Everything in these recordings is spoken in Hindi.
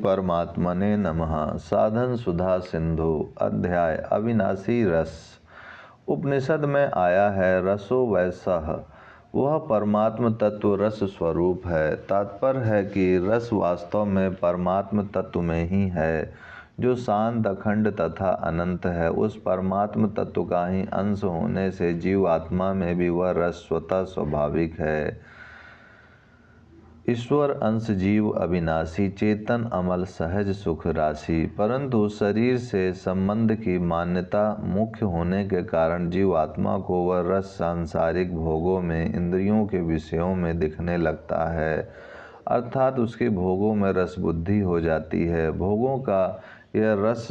परमात्मने नमः। साधन सुधा सिंधु अध्याय अविनाशी रस। उपनिषद में आया है रसो वैसह, वह परमात्म तत्व रस स्वरूप है। तात्पर्य है कि रस वास्तव में परमात्म तत्व में ही है, जो शांत अखंड तथा अनंत है। उस परमात्म तत्व का ही अंश होने से जीव आत्मा में भी वह रस स्वतः स्वाभाविक है। ईश्वर अंश जीव अविनाशी, चेतन अमल, सहज सुख राशि। परंतु शरीर से संबंध की मान्यता मुख्य होने के कारण जीव आत्मा को वह रस सांसारिक भोगों में, इंद्रियों के विषयों में दिखने लगता है, अर्थात उसके भोगों में रस बुद्धि हो जाती है। भोगों का यह रस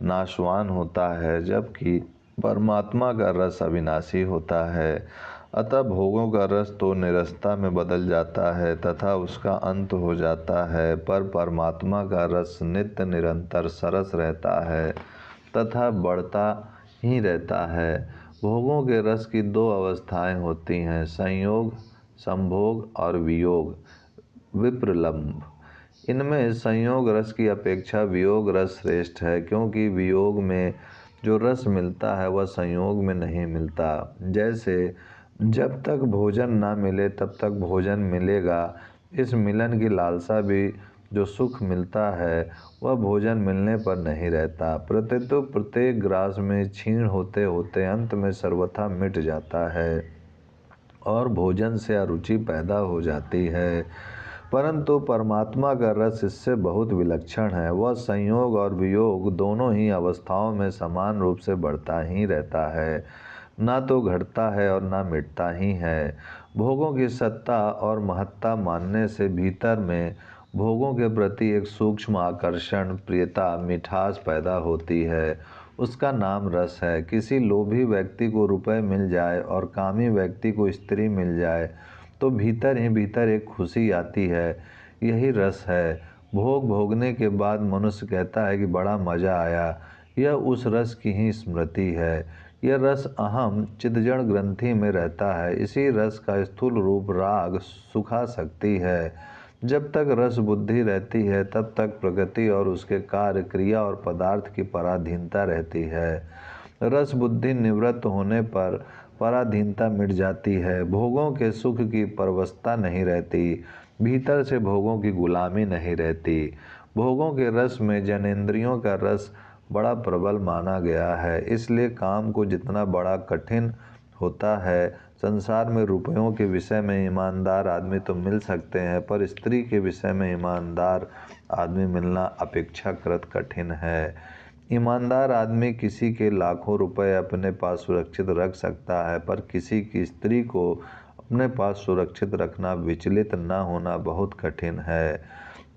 नाशवान होता है, जबकि परमात्मा का रस अविनाशी होता है। अतः भोगों का रस तो निरस्ता में बदल जाता है तथा उसका अंत हो जाता है, पर परमात्मा का रस नित्य निरंतर सरस रहता है तथा बढ़ता ही रहता है। भोगों के रस की दो अवस्थाएं होती हैं, संयोग संभोग और वियोग विप्रलंब। इनमें संयोग रस की अपेक्षा वियोग रस श्रेष्ठ है, क्योंकि वियोग में जो रस मिलता है वह संयोग में नहीं मिलता। जैसे जब तक भोजन ना मिले तब तक भोजन मिलेगा, इस मिलन की लालसा भी जो सुख मिलता है वह भोजन मिलने पर नहीं रहता। प्रत्येक प्रत्येक ग्रास में क्षीण होते होते अंत में सर्वथा मिट जाता है और भोजन से अरुचि पैदा हो जाती है। परंतु परमात्मा का रस इससे बहुत विलक्षण है। वह संयोग और वियोग दोनों ही अवस्थाओं में समान रूप से बढ़ता ही रहता है, ना तो घटता है और ना मिटता ही है। भोगों की सत्ता और महत्ता मानने से भीतर में भोगों के प्रति एक सूक्ष्म आकर्षण, प्रियता, मिठास पैदा होती है। उसका नाम रस है। किसी लोभी व्यक्ति को रुपए मिल जाए और कामी व्यक्ति को स्त्री मिल जाए तो भीतर ही भीतर एक खुशी आती है, यही रस है। भोग भोगने के बाद मनुष्य कहता है कि बड़ा मज़ा आया, यह उस रस की ही स्मृति है। यह रस अहम चिदजड़ ग्रंथि में रहता है। इसी रस का स्थूल रूप राग सुखासक्ति है। जब तक रस बुद्धि रहती है तब तक प्रकृति और उसके कार्य, क्रिया और पदार्थ की पराधीनता रहती है। रस बुद्धि निवृत्त होने पर पराधीनता मिट जाती है। भोगों के सुख की परवशता नहीं रहती, भीतर से भोगों की गुलामी नहीं रहती। भोगों के रस में जनेंद्रियों का रस बड़ा प्रबल माना गया है, इसलिए काम को जितना बड़ा कठिन होता है। संसार में रुपयों के विषय में ईमानदार आदमी तो मिल सकते हैं, पर स्त्री के विषय में ईमानदार आदमी मिलना अपेक्षाकृत कठिन है। ईमानदार आदमी किसी के लाखों रुपए अपने पास सुरक्षित रख सकता है, पर किसी की स्त्री को अपने पास सुरक्षित रखना, विचलित न होना बहुत कठिन है।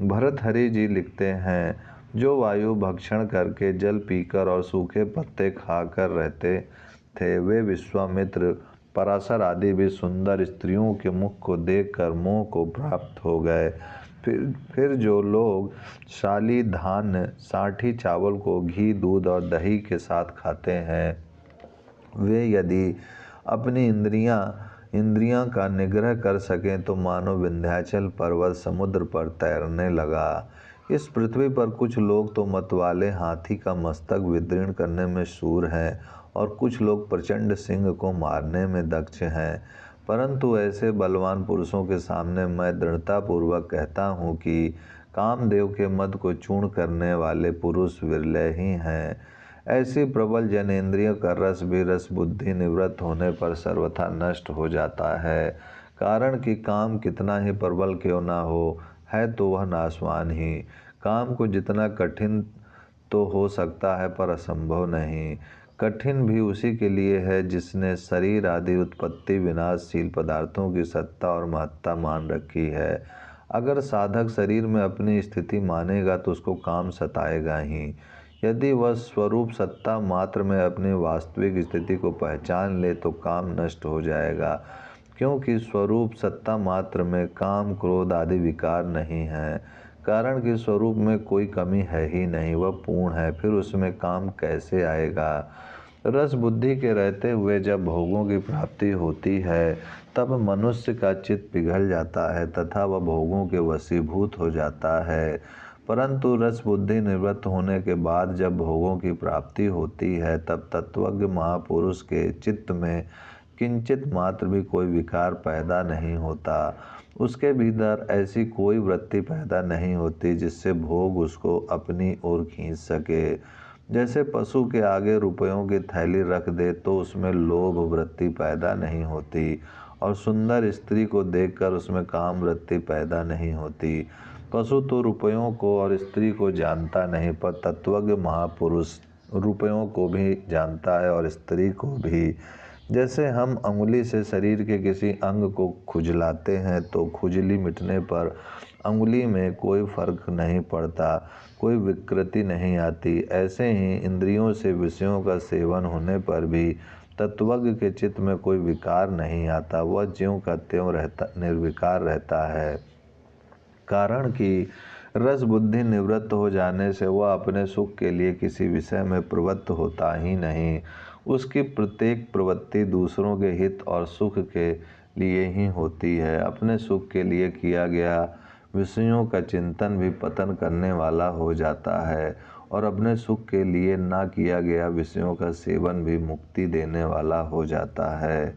भर्तृहरि जी लिखते हैं, जो वायु भक्षण करके, जल पीकर और सूखे पत्ते खाकर रहते थे, वे विश्वामित्र, पराशर आदि भी सुंदर स्त्रियों के मुख को देखकर मोह को प्राप्त हो गए। फिर जो लोग शाली धान्य, साठी चावल को घी, दूध और दही के साथ खाते हैं, वे यदि अपनी इंद्रियां का निग्रह कर सकें तो मानो विंध्याचल पर्वत समुद्र पर तैरने लगा। इस पृथ्वी पर कुछ लोग तो मतवाले हाथी का मस्तक विदीर्ण करने में शूर हैं और कुछ लोग प्रचंड सिंह को मारने में दक्ष हैं। परंतु ऐसे बलवान पुरुषों के सामने मैं दृढ़तापूर्वक कहता हूँ कि कामदेव के मद को चूर्ण करने वाले पुरुष विरले ही हैं। ऐसी प्रबल जनेंद्रियों का रस भी रस बुद्धि निवृत्त होने पर सर्वथा नष्ट हो जाता है। कारण कि काम कितना ही प्रबल क्यों ना हो, है तो वह नाशवान ही। काम को जितना कठिन तो हो सकता है पर असंभव नहीं। कठिन भी उसी के लिए है जिसने शरीर आदि उत्पत्ति विनाशशील पदार्थों की सत्ता और महत्ता मान रखी है। अगर साधक शरीर में अपनी स्थिति मानेगा तो उसको काम सताएगा ही। यदि वह स्वरूप सत्ता मात्र में अपनी वास्तविक स्थिति को पहचान ले तो काम नष्ट हो जाएगा, क्योंकि स्वरूप सत्ता मात्र में काम, क्रोध आदि विकार नहीं है। कारण कि स्वरूप में कोई कमी है ही नहीं, वह पूर्ण है, फिर उसमें काम कैसे आएगा। रस बुद्धि के रहते हुए जब भोगों की प्राप्ति होती है तब मनुष्य का चित्त पिघल जाता है तथा वह भोगों के वशीभूत हो जाता है। परंतु रस बुद्धि निवृत्त होने के बाद जब भोगों की प्राप्ति होती है तब तत्वज्ञ महापुरुष के चित्त में किंचित मात्र भी कोई विकार पैदा नहीं होता। उसके भीतर ऐसी कोई वृत्ति पैदा नहीं होती जिससे भोग उसको अपनी ओर खींच सके। जैसे पशु के आगे रुपयों की थैली रख दे तो उसमें लोभ वृत्ति पैदा नहीं होती और सुंदर स्त्री को देखकर उसमें काम वृत्ति पैदा नहीं होती। पशु तो रुपयों को और स्त्री को जानता नहीं, पर तत्वज्ञ महापुरुष रुपयों को भी जानता है और स्त्री को भी। जैसे हम अंगुली से शरीर के किसी अंग को खुजलाते हैं तो खुजली मिटने पर अंगुली में कोई फर्क नहीं पड़ता, कोई विकृति नहीं आती। ऐसे ही इंद्रियों से विषयों का सेवन होने पर भी तत्वज्ञ के चित्त में कोई विकार नहीं आता, वह ज्यों का त्यों निर्विकार रहता है। कारण कि रस बुद्धि निवृत्त हो जाने से वह अपने सुख के लिए किसी विषय में प्रवृत्त होता ही नहीं। उसकी प्रत्येक प्रवृत्ति दूसरों के हित और सुख के लिए ही होती है। अपने सुख के लिए किया गया विषयों का चिंतन भी पतन करने वाला हो जाता है और अपने सुख के लिए ना किया गया विषयों का सेवन भी मुक्ति देने वाला हो जाता है।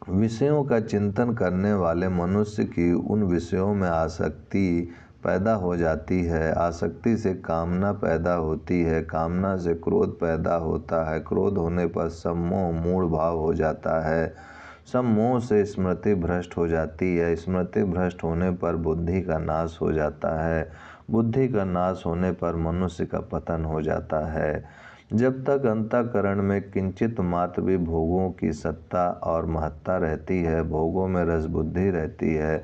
विषयों का चिंतन करने वाले मनुष्य की उन विषयों में आसक्ति पैदा हो जाती है। आसक्ति से कामना पैदा होती है, कामना से क्रोध पैदा होता है, क्रोध होने पर सम्मोह मूढ़ भाव हो जाता है, सम्मोह से स्मृति भ्रष्ट हो जाती है, स्मृति भ्रष्ट होने पर बुद्धि का नाश हो जाता है, बुद्धि का नाश होने पर मनुष्य का पतन हो जाता है। जब तक अंतःकरण में किंचित मात्र भी भोगों की सत्ता और महत्ता रहती है, भोगों में रस बुद्धि रहती है,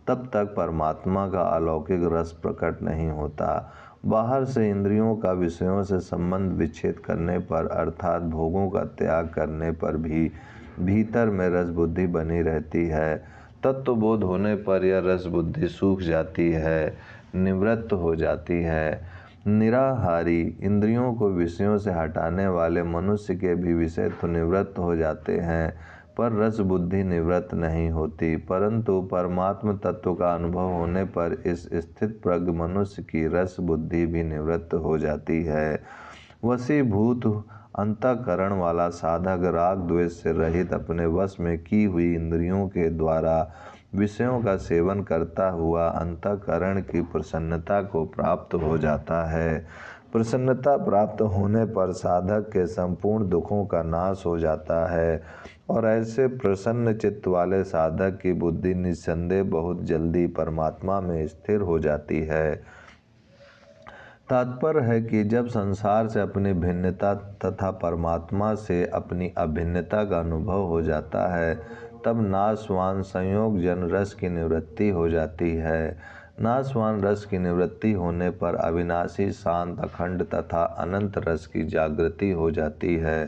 तब तक परमात्मा का अलौकिक रस प्रकट नहीं होता। बाहर से इंद्रियों का विषयों से संबंध विच्छेद करने पर अर्थात भोगों का त्याग करने पर भी भीतर में रस बुद्धि बनी रहती है। तत्वबोध होने पर यह रस बुद्धि सूख जाती है, निवृत्त हो जाती है। निराहारी इंद्रियों को विषयों से हटाने वाले मनुष्य के भी विषय तो निवृत्त हो जाते हैं, पर रस बुद्धि निवृत्त नहीं होती। परंतु परमात्म तत्व का अनुभव होने पर इस स्थित प्रज्ञ मनुष्य की रस बुद्धि भी निवृत्त हो जाती है। वशीभूत अंतःकरण वाला साधक राग द्वेष से रहित अपने वश में की हुई इंद्रियों के द्वारा विषयों का सेवन करता हुआ अंतःकरण की प्रसन्नता को प्राप्त हो जाता है। प्रसन्नता प्राप्त होने पर साधक के संपूर्ण दुखों का नाश हो जाता है और ऐसे प्रसन्न चित्त वाले साधक की बुद्धि निस्संदेह बहुत जल्दी परमात्मा में स्थिर हो जाती है। तात्पर्य है कि जब संसार से अपनी भिन्नता तथा परमात्मा से अपनी अभिन्नता का अनुभव हो जाता है, तब नाशवान संयोग जन रस की निवृत्ति हो जाती है। नाशवान रस की निवृत्ति होने पर अविनाशी शांत अखंड तथा अनंत रस की जागृति हो जाती है।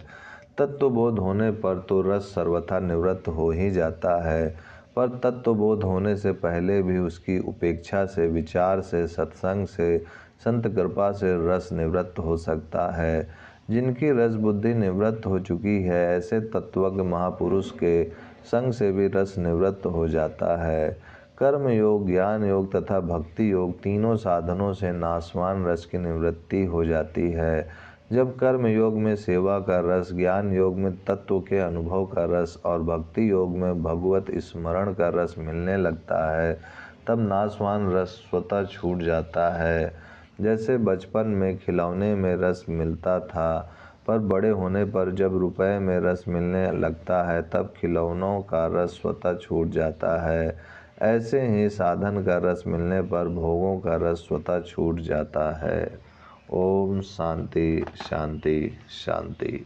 तत्वबोध होने पर तो रस सर्वथा निवृत्त हो ही जाता है, पर तत्वबोध होने से पहले भी उसकी उपेक्षा से, विचार से, सत्संग से, संत कृपा से रस निवृत्त हो सकता है। जिनकी रस बुद्धि निवृत्त हो चुकी है, ऐसे तत्वज्ञ महापुरुष के संग से भी रस निवृत्त हो जाता है। कर्म योग, ज्ञान योग तथा भक्ति योग तीनों साधनों से नाशवान रस की निवृत्ति हो जाती है। जब कर्म योग में सेवा का रस, ज्ञान योग में तत्व के अनुभव का रस और भक्ति योग में भगवत स्मरण का रस मिलने लगता है, तब नाशवान रस स्वतः छूट जाता है। जैसे बचपन में खिलौने में रस मिलता था, पर बड़े होने पर जब रुपए में रस मिलने लगता है, तब खिलौनों का रस स्वतः छूट जाता है। ऐसे ही साधन का रस मिलने पर भोगों का रस स्वतः छूट जाता है। ओम शांति शांति शांति।